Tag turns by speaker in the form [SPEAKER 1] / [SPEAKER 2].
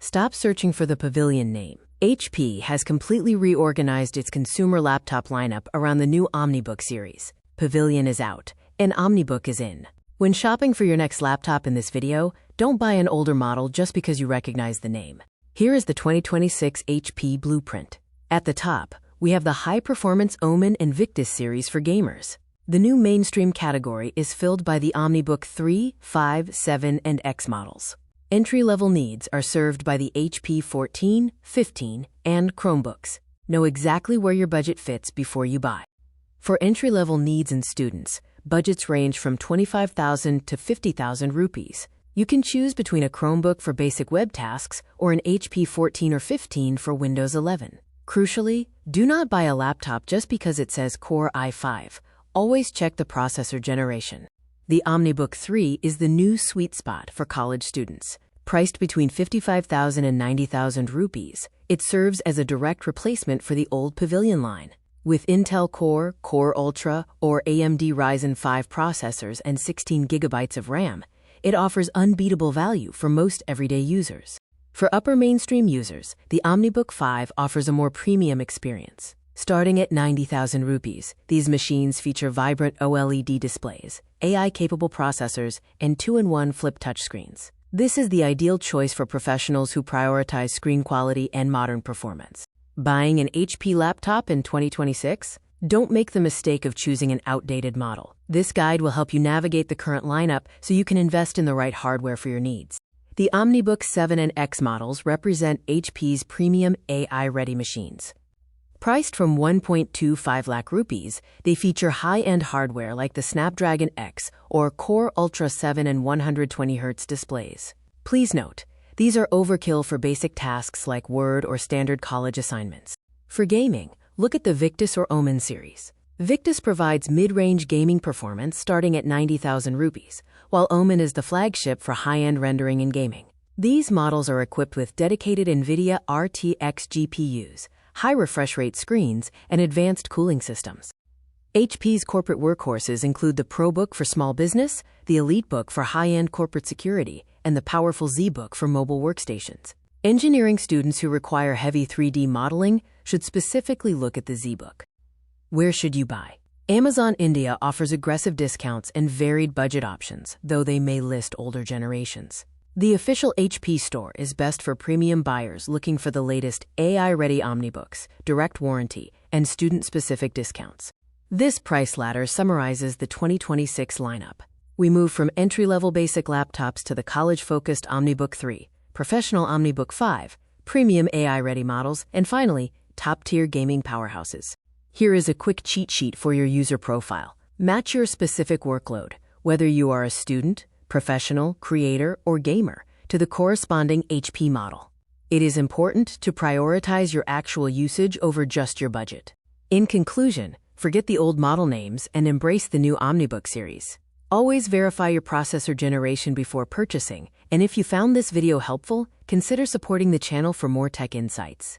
[SPEAKER 1] Stop searching for the Pavilion name. HP has completely reorganized its consumer laptop lineup around the new OmniBook series. Pavilion is out, and OmniBook is in. When shopping for your next laptop in this video, don't buy an older model just because you recognize the name. Here is the 2026 HP blueprint. At the top, we have the high-performance Omen and Victus series for gamers. The new mainstream category is filled by the OmniBook 3, 5, 7, and X models. Entry-level needs are served by the HP 14, 15, and Chromebooks. Know exactly where your budget fits before you buy. For entry-level needs and students, budgets range from 25,000 to 50,000 rupees. You can choose between a Chromebook for basic web tasks or an HP 14 or 15 for Windows 11. Crucially, do not buy a laptop just because it says Core i5. Always check the processor generation. The OmniBook 3 is the new sweet spot for college students. Priced between 55,000 and 90,000 rupees, it serves as a direct replacement for the old Pavilion line. With Intel Core, Core Ultra, or AMD Ryzen 5 processors and 16 gigabytes of RAM, it offers unbeatable value for most everyday users. For upper mainstream users, the OmniBook 5 offers a more premium experience. Starting at 90,000 rupees, these machines feature vibrant OLED displays, AI-capable processors, and 2-in-1 flip touchscreens. This is the ideal choice for professionals who prioritize screen quality and modern performance. Buying an HP laptop in 2026? Don't make the mistake of choosing an outdated model. This guide will help you navigate the current lineup so you can invest in the right hardware for your needs. The OmniBook 7 and X models represent HP's premium AI-ready machines. Priced from 1.25 lakh rupees, they feature high-end hardware like the Snapdragon X or Core Ultra 7 and 120Hz displays. Please note, these are overkill for basic tasks like Word or standard college assignments. For gaming, look at the Victus or Omen series. Victus provides mid-range gaming performance starting at 90,000 rupees, while Omen is the flagship for high-end rendering and gaming. These models are equipped with dedicated NVIDIA RTX GPUs, high refresh rate screens, and advanced cooling systems. HP's corporate workhorses include the ProBook for small business, the EliteBook for high-end corporate security, and the powerful ZBook for mobile workstations. Engineering students who require heavy 3D modeling should specifically look at the ZBook. Where should you buy? Amazon India offers aggressive discounts and varied budget options, though they may list older generations. The official HP store is best for premium buyers looking for the latest AI-ready OmniBooks, direct warranty, and student-specific discounts. This price ladder summarizes the 2026 lineup. We move from entry-level basic laptops to the college-focused OmniBook 3, professional OmniBook 5, premium AI-ready models, and finally, top-tier gaming powerhouses. Here is a quick cheat sheet for your user profile. Match your specific workload, whether you are a student, professional, creator, or gamer, to the corresponding HP model. It is important to prioritize your actual usage over just your budget. In conclusion, forget the old model names and embrace the new OmniBook series. Always verify your processor generation before purchasing, and if you found this video helpful, consider supporting the channel for more tech insights.